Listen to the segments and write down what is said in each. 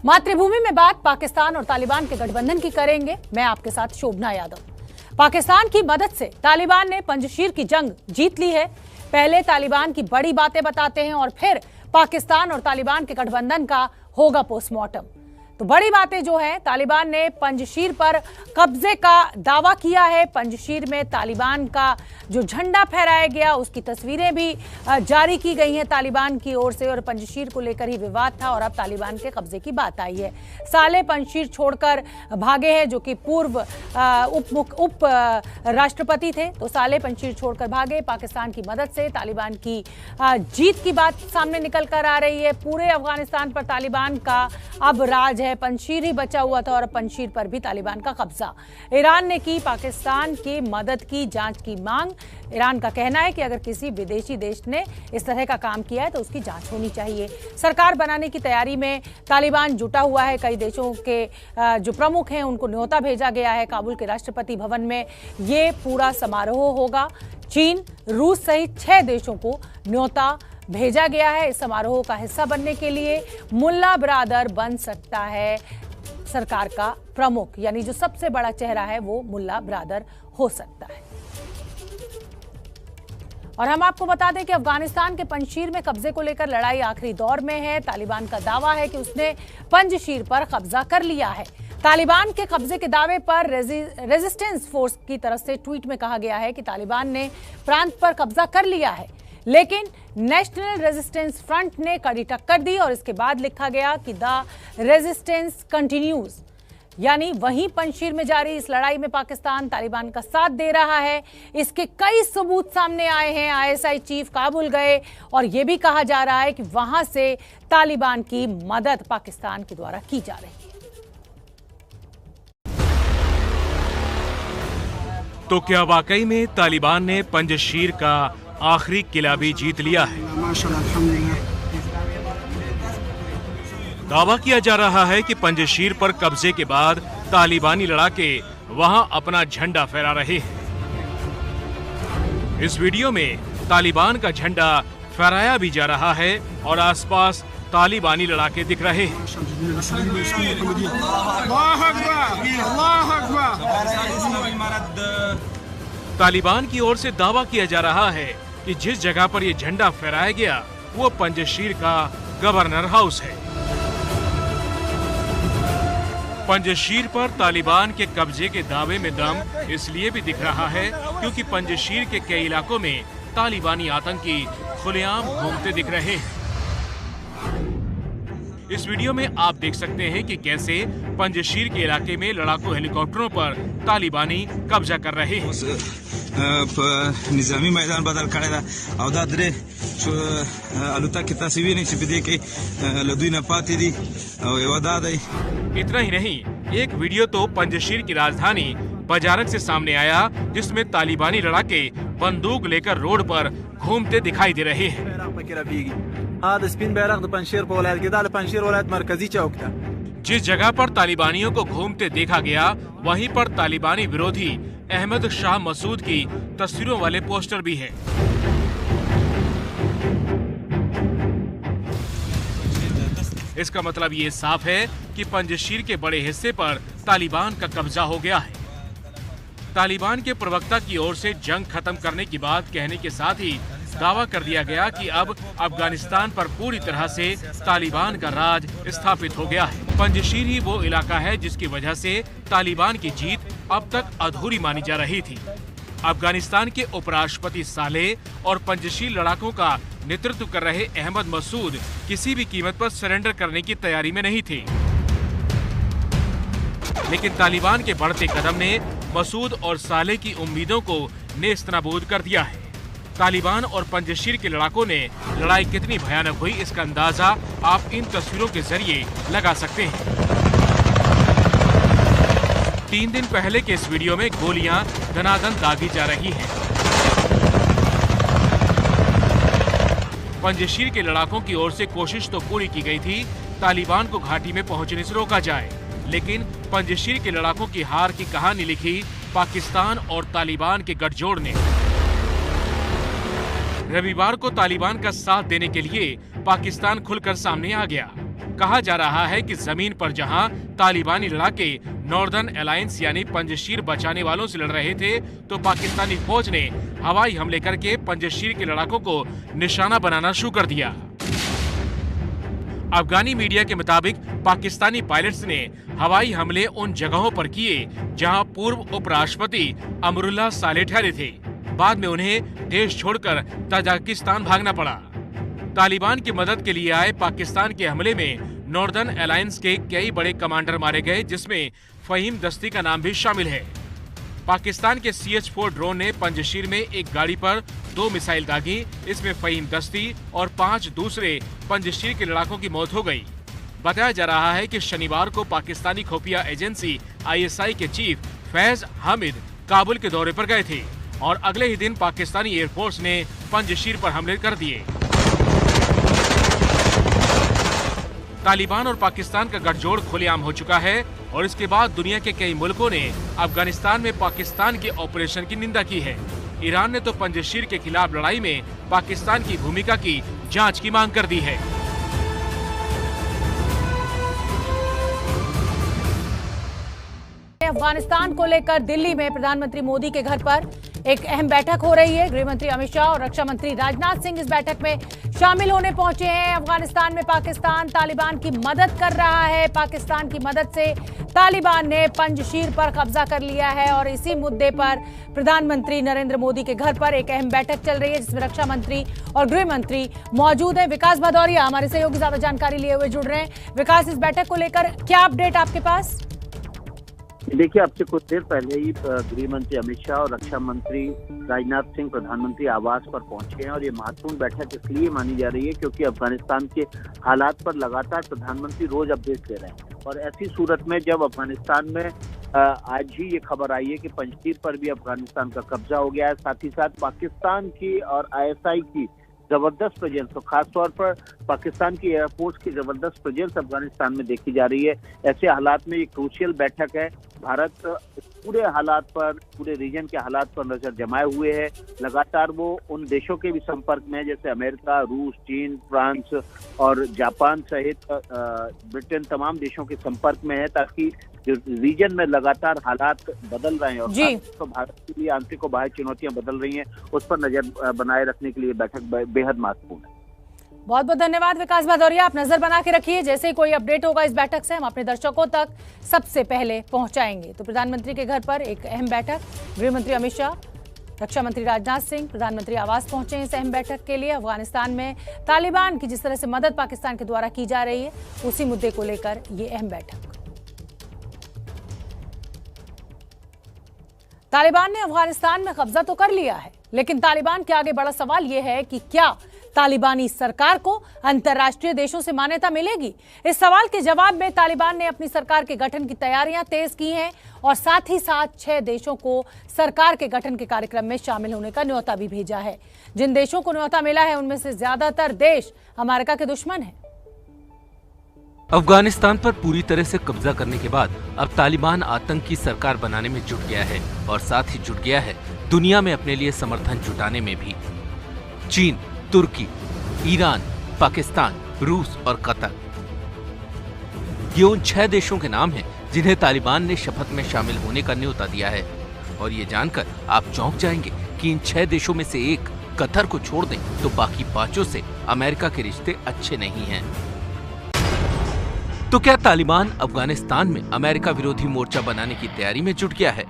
मातृभूमि में बात पाकिस्तान और तालिबान के गठबंधन की करेंगे। मैं आपके साथ शोभना यादव। पाकिस्तान की मदद से तालिबान ने पंजशीर की जंग जीत ली है। पहले तालिबान की बड़ी बातें बताते हैं और फिर पाकिस्तान और तालिबान के गठबंधन का होगा पोस्टमार्टम। तो बड़ी बातें जो है, तालिबान ने पंजशीर पर कब्जे का दावा किया है। पंजशीर में तालिबान का जो झंडा फहराया गया उसकी तस्वीरें भी जारी की गई हैं तालिबान की ओर से, और पंजशीर को लेकर ही विवाद था और अब तालिबान के कब्जे की बात आई है। साले पंजशीर छोड़कर भागे हैं, जो कि पूर्व उप राष्ट्रपति थे। तो साले पंजशीर छोड़कर भागे। पाकिस्तान की मदद से तालिबान की जीत की बात सामने निकल कर आ रही है। पूरे अफगानिस्तान पर तालिबान का अब राज है। पंजशीर ही बचा हुआ था और पंजशीर पर भी तालिबान का कब्जा। ईरान ने की पाकिस्तान की मदद की जांच की मांग। ईरान का कहना है कि अगर किसी विदेशी देश ने इस तरह का काम किया है तो उसकी जांच होनी चाहिए। सरकार बनाने की तैयारी में तालिबान जुटा हुआ है। कई देशों के जो प्रमुख हैं उनको न्योता भेजा गया है। काबुल के राष्ट्रपति भवन में ये पूरा समारोह होगा। चीन, रूस सहित 6 देशों को न्योता भेजा गया है। इस समारोह का हिस्सा बनने के लिए मुल्ला बिरादर बन सकता है सरकार का प्रमुख, यानी जो सबसे बड़ा चेहरा है वो मुल्ला बिरादर हो सकता है। और हम आपको बता दें कि अफगानिस्तान के पंजशीर में कब्जे को लेकर लड़ाई आखिरी दौर में है। तालिबान का दावा है कि उसने पंजशीर पर कब्जा कर लिया है। तालिबान के कब्जे के दावे पर रेजिस्टेंस फोर्स की तरफ से ट्वीट में कहा गया है कि तालिबान ने प्रांत पर कब्जा कर लिया है, लेकिन नेशनल रेजिस्टेंस फ्रंट ने कड़ी टक्कर दी और इसके बाद लिखा गया कि द रेजिस्टेंस कंटिन्यूज, यानी वहीं पंजशीर में जारी इस लड़ाई में पाकिस्तान तालिबान का साथ दे रहा है। इसके कई सबूत सामने आए हैं। आईएसआई चीफ काबुल गए और यह भी कहा जा रहा है कि वहां से तालिबान की मदद पाकिस्तान के द्वारा की जा रही है। तो क्या वाकई में तालिबान ने पंजशीर का आखिरी किला भी जीत लिया है? दावा किया जा रहा है कि पंजशीर पर कब्जे के बाद तालिबानी लड़ाके वहां अपना झंडा फहरा रहे हैं। इस वीडियो में तालिबान का झंडा फहराया भी जा रहा है और आसपास तालिबानी लड़ाके दिख रहे हैं। तालिबान की ओर से दावा किया जा रहा है कि जिस जगह पर यह झंडा फहराया गया वो पंजशीर का गवर्नर हाउस है। पंजशीर पर तालिबान के कब्जे के दावे में दम इसलिए भी दिख रहा है क्योंकि पंजशीर के कई इलाकों में तालिबानी आतंकी खुलेआम घूमते दिख रहे हैं। इस वीडियो में आप देख सकते हैं कि कैसे पंजशीर के इलाके में लड़ाकू हेलीकॉप्टरों पर तालिबानी कब्जा कर रहे हैं। निजामी मैदान बदल खड़े था और दादरे अलुता की तस्वीर नहीं छिपी के लदुई न पाती थी और दादा। इतना ही नहीं, एक वीडियो तो पंजशीर की राजधानी बजारक से सामने आया जिसमें तालिबानी लड़ाके बंदूक लेकर रोड पर घूमते दिखाई दे रहे हैं। जिस जगह पर तालिबानियों को घूमते देखा गया वहीं पर तालिबानी विरोधी अहमद शाह मसूद की तस्वीरों वाले पोस्टर भी हैं। इसका मतलब ये साफ है कि पंजशीर के बड़े हिस्से पर तालिबान का कब्जा हो गया है। तालिबान के प्रवक्ता की ओर से जंग खत्म करने की बात कहने के साथ ही दावा कर दिया गया कि अब अफगानिस्तान पर पूरी तरह से तालिबान का राज स्थापित हो गया है। पंजशीर ही वो इलाका है जिसकी वजह से तालिबान की जीत अब तक अधूरी मानी जा रही थी। अफगानिस्तान के उपराष्ट्रपति सालेह और पंजशीर लड़ाकों का नेतृत्व कर रहे अहमद मसूद किसी भी कीमत पर सरेंडर करने की तैयारी में नहीं थे, लेकिन तालिबान के बढ़ते कदम ने मसूद और सालेह की उम्मीदों को नेस्तनाबूद कर दिया है। तालिबान और पंजशीर के लड़ाकों ने लड़ाई कितनी भयानक हुई इसका अंदाजा आप इन तस्वीरों के जरिए लगा सकते हैं। 3 दिन पहले के इस वीडियो में गोलियां धनाधन दागी जा रही हैं। पंजशीर के लड़ाकों की ओर से कोशिश तो पूरी की गई थी तालिबान को घाटी में पहुंचने से रोका जाए, लेकिन पंजशीर के लड़ाकों की हार की कहानी लिखी पाकिस्तान और तालिबान के गठजोड़ ने। रविवार को तालिबान का साथ देने के लिए पाकिस्तान खुलकर सामने आ गया। कहा जा रहा है कि जमीन पर जहां तालिबानी लड़ाके नॉर्दर्न अलायंस यानी पंजशीर बचाने वालों से लड़ रहे थे, तो पाकिस्तानी फौज ने हवाई हमले करके पंजशीर के लड़ाकों को निशाना बनाना शुरू कर दिया। अफगानी मीडिया के मुताबिक पाकिस्तानी पायलट्स ने हवाई हमले उन जगहों पर किए जहां पूर्व उपराष्ट्रपति अमरुल्लाह सालेह ठहरे थे। बाद में उन्हें देश छोड़कर ताजिकिस्तान भागना पड़ा। तालिबान की मदद के लिए आए पाकिस्तान के हमले में नॉर्दर्न अलायंस के कई बड़े कमांडर मारे गए, जिसमें फहीम दस्ती का नाम भी शामिल है। पाकिस्तान के CH-4 ड्रोन ने पंजशीर में एक गाड़ी पर 2 मिसाइल दागी। इसमें फहीम दस्ती और 5 दूसरे पंजशीर के लड़ाकों की मौत हो गई। बताया जा रहा है कि शनिवार को पाकिस्तानी खुफिया एजेंसी ISI के चीफ फैज हामिद काबुल के दौरे पर गए थे और अगले ही दिन पाकिस्तानी एयरफोर्स ने पंजशीर पर हमले कर दिए। तालिबान और पाकिस्तान का गठजोड़ खुलेआम हो चुका है और इसके बाद दुनिया के कई मुल्कों ने अफगानिस्तान में पाकिस्तान के ऑपरेशन की निंदा की है। ईरान ने तो पंजशीर के खिलाफ लड़ाई में पाकिस्तान की भूमिका की जांच की मांग कर दी है। अफगानिस्तान को लेकर दिल्ली में प्रधानमंत्री मोदी के घर पर एक अहम बैठक हो रही है। गृह मंत्री अमित शाह और रक्षा मंत्री राजनाथ सिंह इस बैठक में शामिल होने पहुंचे हैं। अफगानिस्तान में पाकिस्तान तालिबान की मदद कर रहा है। पाकिस्तान की मदद से तालिबान ने पंजशीर पर कब्जा कर लिया है और इसी मुद्दे पर प्रधानमंत्री नरेंद्र मोदी के घर पर एक अहम बैठक चल रही है, जिसमें रक्षा मंत्री और गृह मंत्री मौजूद हैं। विकास भदौरिया हमारे सहयोगी ज्यादा जानकारी लिए हुए जुड़ रहे हैं। विकास, इस बैठक को लेकर क्या अपडेट आपके पास? देखिए, अब से कुछ देर पहले ही गृह मंत्री अमित शाह और रक्षा मंत्री राजनाथ सिंह प्रधानमंत्री आवास पर पहुंचे हैं और ये महत्वपूर्ण बैठक इसलिए मानी जा रही है क्योंकि अफगानिस्तान के हालात पर लगातार प्रधानमंत्री रोज अपडेट दे रहे हैं। और ऐसी सूरत में जब अफगानिस्तान में आज ही ये खबर आई है कि पंजशीर पर भी अफगानिस्तान का कब्जा हो गया है, साथ ही साथ पाकिस्तान की और ISI की जबरदस्त प्रेजेंस, तो खासतौर पर पाकिस्तान की एयरफोर्स की जबरदस्त प्रेजेंस अफगानिस्तान में देखी जा रही है। ऐसे हालात में ये क्रूशियल बैठक है। भारत पूरे हालात पर, पूरे रीजन के हालात पर नजर जमाए हुए है। लगातार वो उन देशों के भी संपर्क में है जैसे अमेरिका, रूस, चीन, फ्रांस और जापान सहित ब्रिटेन, तमाम देशों के संपर्क में है ताकि जो रीजन में लगातार हालात बदल रहे हैं और तो भारत के लिए आंतरिक और बाह्य चुनौतियां बदल रही हैं, उस पर नजर बनाए रखने के लिए बैठक बेहद महत्वपूर्ण है। बहुत बहुत धन्यवाद विकास भदौरिया। आप नजर बना के रखिए, जैसे ही कोई अपडेट होगा इस बैठक से हम अपने दर्शकों तक सबसे पहले पहुंचाएंगे। तो प्रधानमंत्री के घर पर एक अहम बैठक, गृह मंत्री अमित शाह, रक्षा मंत्री राजनाथ सिंह प्रधानमंत्री आवास पहुंचे हैं इस अहम बैठक के लिए। अफगानिस्तान में तालिबान की जिस तरह से मदद पाकिस्तान के द्वारा की जा रही है, उसी मुद्दे को लेकर ये अहम बैठक। तालिबान ने अफगानिस्तान में कब्जा तो कर लिया है, लेकिन तालिबान के आगे बड़ा सवाल यह है कि क्या तालिबानी सरकार को अंतर्राष्ट्रीय देशों से मान्यता मिलेगी? इस सवाल के जवाब में तालिबान ने अपनी सरकार के गठन की तैयारियां तेज की हैं और साथ ही साथ 6 देशों को सरकार के गठन के कार्यक्रम में शामिल होने का न्योता भी भेजा है। जिन देशों को न्योता मिला है उनमें से ज्यादातर देश अमेरिका के दुश्मन हैं। अफगानिस्तान पर पूरी तरह से कब्जा करने के बाद अब तालिबान आतंक की सरकार बनाने में जुट गया है और साथ ही जुट गया है दुनिया में अपने लिए समर्थन जुटाने में भी। चीन, तुर्की, ईरान, पाकिस्तान, रूस और कतर, ये उन 6 देशों के नाम हैं जिन्हें तालिबान ने शपथ में शामिल होने का न्योता दिया है। और ये जानकर आप चौंक जाएंगे कि इन 6 देशों में से एक कतर को छोड़ दें तो बाकी 5 से अमेरिका के रिश्ते अच्छे नहीं हैं। तो क्या तालिबान अफगानिस्तान में अमेरिका विरोधी मोर्चा बनाने की तैयारी में जुट गया है?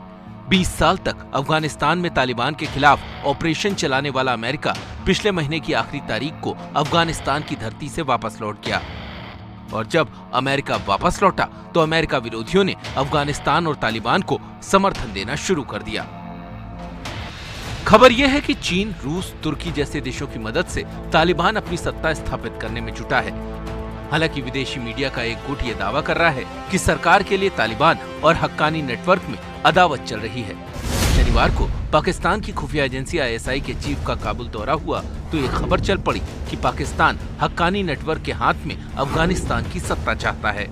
20 साल तक अफगानिस्तान में तालिबान के खिलाफ ऑपरेशन चलाने वाला अमेरिका पिछले महीने की आखिरी तारीख को अफगानिस्तान की धरती से वापस लौट गया। और जब अमेरिका वापस लौटा तो अमेरिका विरोधियों ने अफगानिस्तान और तालिबान को समर्थन देना शुरू कर दिया। खबर यह है कि चीन, रूस, तुर्की जैसे देशों की मदद से तालिबान अपनी सत्ता स्थापित करने में जुटा है। हालांकि विदेशी मीडिया का एक गुट ये दावा कर रहा है कि सरकार के लिए तालिबान और हक्कानी नेटवर्क में अदावत चल रही है। शनिवार को पाकिस्तान की खुफिया एजेंसी ISI के चीफ का काबुल दौरा हुआ तो ये खबर चल पड़ी कि पाकिस्तान हक्कानी नेटवर्क के हाथ में अफगानिस्तान की सत्ता चाहता है।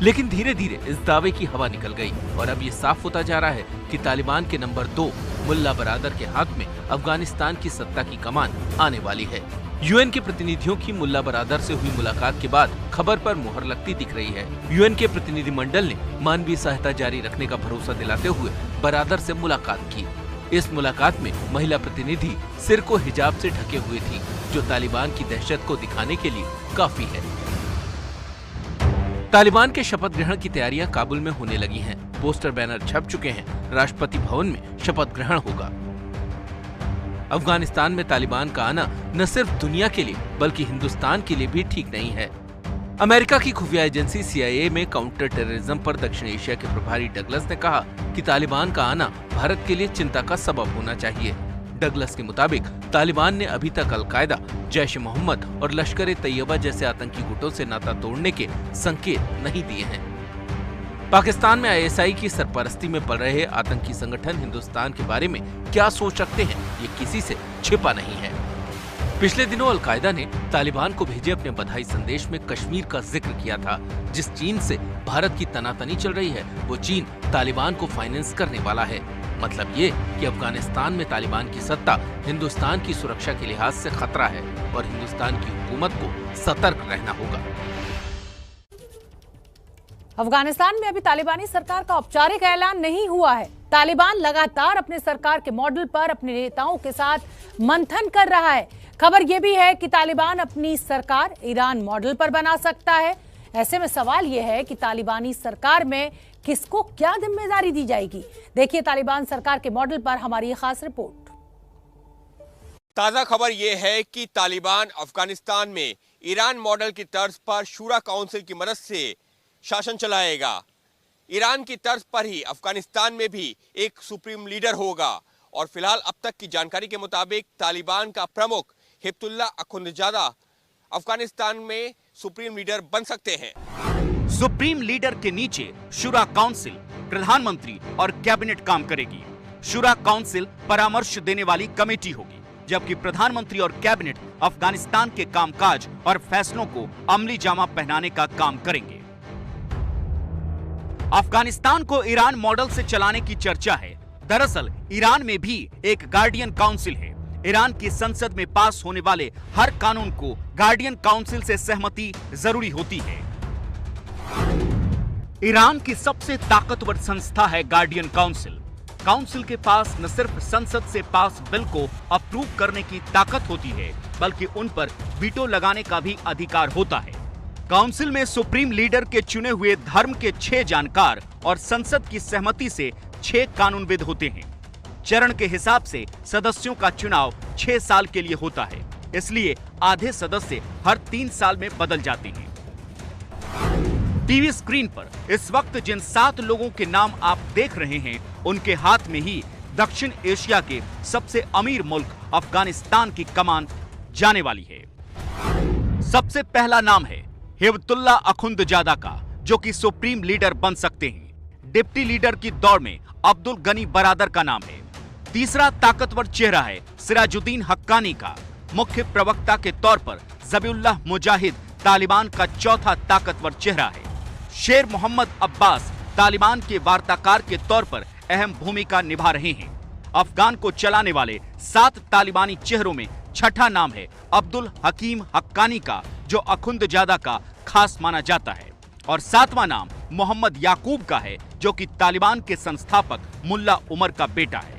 लेकिन धीरे धीरे इस दावे की हवा निकल गई और अब ये साफ होता जा रहा है कि तालिबान के नंबर 2 मुल्ला बरादर के हाथ में अफगानिस्तान की सत्ता की कमान आने वाली है। यूएन के प्रतिनिधियों की मुल्ला बरादर से हुई मुलाकात के बाद खबर पर मुहर लगती दिख रही है। यूएन के प्रतिनिधिमंडल ने मानवीय सहायता जारी रखने का भरोसा दिलाते हुए बरादर से मुलाकात की। इस मुलाकात में महिला प्रतिनिधि सिर को हिजाब से ढके हुए थी, जो तालिबान की दहशत को दिखाने के लिए काफी है। तालिबान के शपथ ग्रहण की तैयारियां काबुल में होने लगी हैं। पोस्टर बैनर छप चुके हैं। राष्ट्रपति भवन में शपथ ग्रहण होगा। अफगानिस्तान में तालिबान का आना न सिर्फ दुनिया के लिए बल्कि हिंदुस्तान के लिए भी ठीक नहीं है। अमेरिका की खुफिया एजेंसी CIA में काउंटर टेररिज्म पर दक्षिण एशिया के प्रभारी डगलस ने कहा कि तालिबान का आना भारत के लिए चिंता का सबब होना चाहिए। डगलस के मुताबिक तालिबान ने अभी तक अल-कायदा, जैश-ए-मोहम्मद और लश्कर-ए-तैयबा जैसे आतंकी गुटों से नाता तोड़ने के संकेत नहीं दिए हैं। पाकिस्तान में ISI की सरपरस्ती में पल रहे आतंकी संगठन हिंदुस्तान के बारे में क्या सोच रखते हैं, ये किसी से छिपा नहीं है। पिछले दिनों अल-कायदा ने तालिबान को भेजे अपने बधाई संदेश में कश्मीर का जिक्र किया था। जिस चीन से भारत की तनातनी चल रही है, वो चीन तालिबान को फाइनेंस करने वाला है। मतलब ये कि अफगानिस्तान में तालिबान की सत्ता हिंदुस्तान की सुरक्षा के लिहाज से खतरा है और हिंदुस्तान की हुकूमत को सतर्क रहना होगा। अफगानिस्तान में अभी तालिबानी सरकार का औपचारिक ऐलान नहीं हुआ है। तालिबान लगातार अपने सरकार के मॉडल पर अपने नेताओं के साथ मंथन कर रहा है। खबर यह भी है कि तालिबान अपनी सरकार ईरान मॉडल पर बना सकता है। ऐसे में सवाल यह है कि तालिबानी सरकार में किसको क्या जिम्मेदारी दी जाएगी। देखिए तालिबान सरकार के मॉडल पर हमारी खास रिपोर्ट। ताजा खबर यह है कि तालिबान अफगानिस्तान में ईरान मॉडल की तर्ज पर शूरा काउंसिल की मदद से शासन चलाएगा। ईरान की तर्ज पर ही अफगानिस्तान में भी एक सुप्रीम लीडर होगा और फिलहाल अब तक की जानकारी के मुताबिक तालिबान का प्रमुख हिब्तुल्लाह अखुंदजादा अफगानिस्तान में सुप्रीम लीडर बन सकते हैं। सुप्रीम लीडर के नीचे शूरा काउंसिल, प्रधानमंत्री और कैबिनेट काम करेगी। शूरा काउंसिल परामर्श देने वाली कमेटी होगी, जबकि प्रधानमंत्री और कैबिनेट अफगानिस्तान के कामकाज और फैसलों को अमली जामा पहनाने का काम करेंगे। अफगानिस्तान को ईरान मॉडल से चलाने की चर्चा है। दरअसल ईरान में भी एक गार्डियन काउंसिल है। ईरान की संसद में पास होने वाले हर कानून को गार्डियन काउंसिल से सहमति जरूरी होती है। ईरान की सबसे ताकतवर संस्था है गार्डियन काउंसिल। काउंसिल के पास न सिर्फ संसद से पास बिल को अप्रूव करने की ताकत होती है, बल्कि उन पर वीटो लगाने का भी अधिकार होता है। काउंसिल में सुप्रीम लीडर के चुने हुए धर्म के 6 जानकार और संसद की सहमति से 6 कानूनविद होते हैं। चरण के हिसाब से सदस्यों का चुनाव 6 साल के लिए होता है, इसलिए आधे सदस्य हर 3 साल में बदल जाते हैं। टीवी स्क्रीन पर इस वक्त जिन 7 लोगों के नाम आप देख रहे हैं, उनके हाथ में ही दक्षिण एशिया के सबसे अमीर मुल्क अफगानिस्तान की कमान जाने वाली है। सबसे पहला नाम है हिब्तुल्लाह अखुंदजादा का, जो कि सुप्रीम लीडर बन सकते हैं। डिप्टी लीडर की दौड़ में अब्दुल गनी बरादर का नाम है। तीसरा ताकतवर चेहरा है सिराजुद्दीन हक्कानी का। मुख्य प्रवक्ता के तौर पर ज़बीउल्लाह मुजाहिद तालिबान का चौथा ताकतवर चेहरा है। शेर मोहम्मद अब्बास तालिबान के वार्ताकार के तौर पर अहम भूमिका निभा रहे हैं। अफगान को चलाने वाले 7 तालिबानी चेहरों में छठा नाम है अब्दुल हकीम हक्कानी का, जो अखुंदजादा का खास माना जाता है। और 7वां नाम मोहम्मद याकूब का है, जो कि तालिबान के संस्थापक मुल्ला उमर का बेटा है।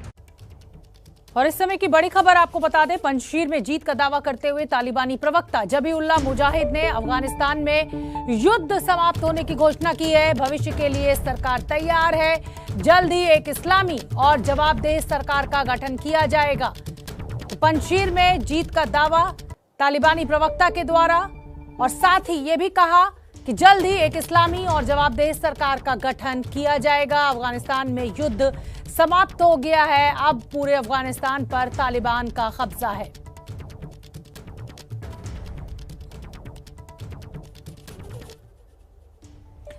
और इस समय की बड़ी खबर आपको बता दें, पंजशीर में जीत का दावा करते हुए तालिबानी प्रवक्ता ज़बीउल्लाह मुजाहिद ने अफगानिस्तान में युद्ध समाप्त होने की घोषणा की है। भविष्य के लिए सरकार तैयार है। जल्द ही एक इस्लामी और जवाबदेह सरकार का गठन किया जाएगा। तो पंजशीर में जीत का दावा तालिबानी प्रवक्ता के द्वारा, और साथ ही ये भी कहा कि जल्द ही एक इस्लामी और जवाबदेह सरकार का गठन किया जाएगा। अफगानिस्तान में युद्ध समाप्त हो गया है। अब पूरे अफगानिस्तान पर तालिबान का कब्जा है।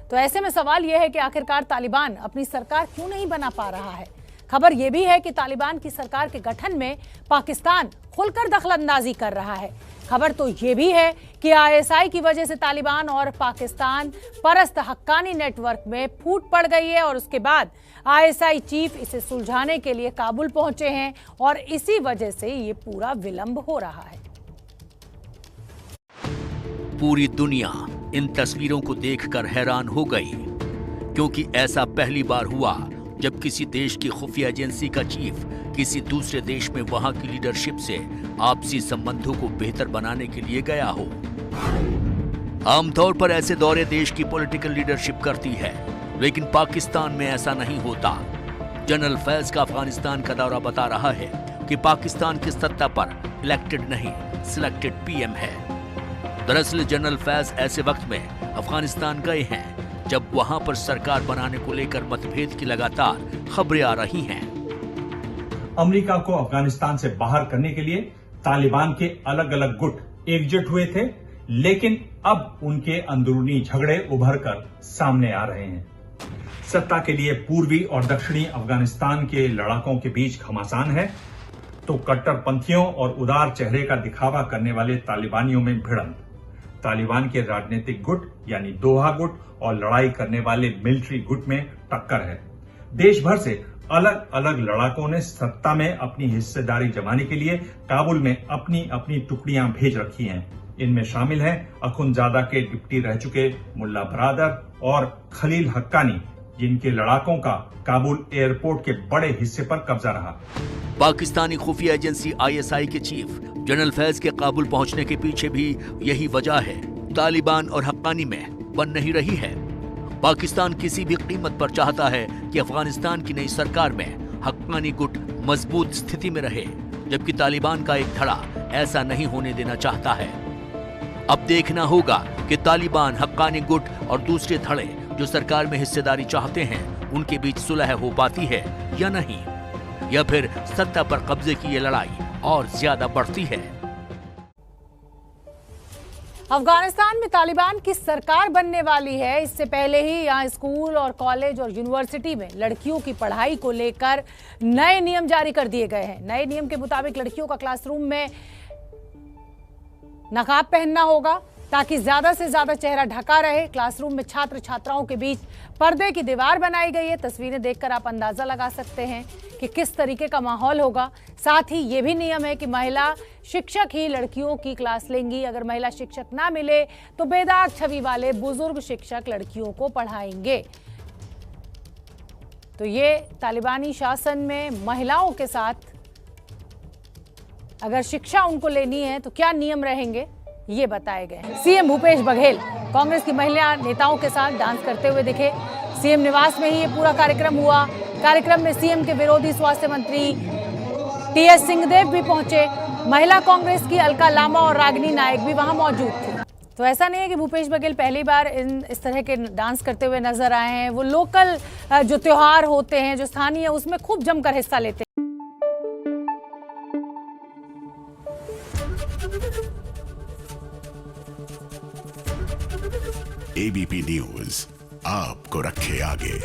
तो ऐसे में सवाल यह है कि आखिरकार तालिबान अपनी सरकार क्यों नहीं बना पा रहा है। खबर यह भी है कि तालिबान की सरकार के गठन में पाकिस्तान खुलकर दखलंदाजी कर रहा है। खबर तो ये भी है कि ISI की वजह से तालिबान और पाकिस्तान परस्त हक्कानी नेटवर्क में फूट पड़ गई है और उसके बाद ISI चीफ इसे सुलझाने के लिए काबुल पहुंचे हैं और इसी वजह से ये पूरा विलंब हो रहा है। पूरी दुनिया इन तस्वीरों को देखकर हैरान हो गई, क्योंकि ऐसा पहली बार हुआ जब किसी देश की खुफिया एजेंसी का चीफ किसी दूसरे देश में वहां की लीडरशिप से आपसी संबंधों को बेहतर बनाने के लिए गया हो। आमतौर पर ऐसे दौरे देश की पॉलिटिकल लीडरशिप करती है, लेकिन पाकिस्तान में ऐसा नहीं होता। जनरल फैज का अफगानिस्तान का दौरा बता रहा है कि पाकिस्तान की सत्ता पर इलेक्टेड नहीं, सिलेक्टेड पीएम है। दरअसल जनरल फैज ऐसे वक्त में अफगानिस्तान गए हैं जब वहां पर सरकार बनाने को लेकर मतभेद की लगातार खबरें आ रही हैं। अमेरिका को अफगानिस्तान से बाहर करने के लिए तालिबान के अलग अलग गुट एकजुट हुए थे, लेकिन अब उनके अंदरूनी झगड़े उभर कर सामने आ रहे हैं। सत्ता के लिए पूर्वी और दक्षिणी अफगानिस्तान के लड़ाकों के बीच घमासान है, तो कट्टरपंथियों और उदार चेहरे का दिखावा करने वाले तालिबानियों में भिड़ंत। तालिबान के राजनीतिक गुट यानी दोहा गुट और लड़ाई करने वाले मिलिट्री गुट में टक्कर है। देश भर से अलग अलग लड़ाकों ने सत्ता में अपनी हिस्सेदारी जमाने के लिए काबुल में अपनी अपनी टुकड़ियां भेज रखी हैं। इनमें शामिल हैं अखुंदजादा के डिप्टी रह चुके मुल्ला बरादर और खलील हक्कानी, जिनके लड़ाकों का काबुल एयरपोर्ट के बड़े हिस्से पर कब्जा रहा। पाकिस्तानी खुफिया एजेंसी आईएसआई के चीफ जनरल फैज के काबुल पहुंचने के पीछे भी यही वजह है। तालिबान और हक्कानी में बन नहीं रही है। पाकिस्तान किसी भी कीमत पर चाहता है कि अफगानिस्तान की नई सरकार में हक्कानी गुट मजबूत स्थिति में रहे, जबकि तालिबान का एक धड़ा ऐसा नहीं होने देना चाहता है। अब देखना होगा कि तालिबान, हक्कानी गुट और दूसरे धड़े जो सरकार में हिस्सेदारी चाहते हैं, उनके बीच सुलह हो पाती है या नहीं, या फिर सत्ता पर कब्जे की ये लड़ाई और ज्यादा बढ़ती है। अफगानिस्तान में तालिबान की सरकार बनने वाली है। इससे पहले ही यहाँ स्कूल और कॉलेज और यूनिवर्सिटी में लड़कियों की पढ़ाई को लेकर नए नियम जारी कर दिए गए हैं। नए नियम के मुताबिक लड़कियों का क्लासरूम में नकाब पहनना होगा ताकि ज्यादा से ज्यादा चेहरा ढका रहे। क्लासरूम में छात्र छात्राओं के बीच पर्दे की दीवार बनाई गई है। तस्वीरें देखकर आप अंदाजा लगा सकते हैं कि किस तरीके का माहौल होगा। साथ ही ये भी नियम है कि महिला शिक्षक ही लड़कियों की क्लास लेंगी। अगर महिला शिक्षक ना मिले तो बेदाग छवि वाले बुजुर्ग शिक्षक लड़कियों को पढ़ाएंगे। तो ये तालिबानी शासन में महिलाओं के साथ अगर शिक्षा उनको लेनी है तो क्या नियम रहेंगे, ये बताए गए। सीएम भूपेश बघेल कांग्रेस की महिला नेताओं के साथ डांस करते हुए दिखे। सीएम निवास में ही ये पूरा कार्यक्रम हुआ। कार्यक्रम में सीएम के विरोधी स्वास्थ्य मंत्री टीएस सिंहदेव भी पहुंचे। महिला कांग्रेस की अलका लामा और रागिनी नायक भी वहां मौजूद थी। तो ऐसा नहीं है कि भूपेश बघेल पहली बार इस तरह के डांस करते हुए नजर आए हैं। वो लोकल जो त्योहार होते हैं, जो स्थानीय, उसमें खूब जमकर हिस्सा लेते हैं। एबीपी न्यूज आपको रखे आगे।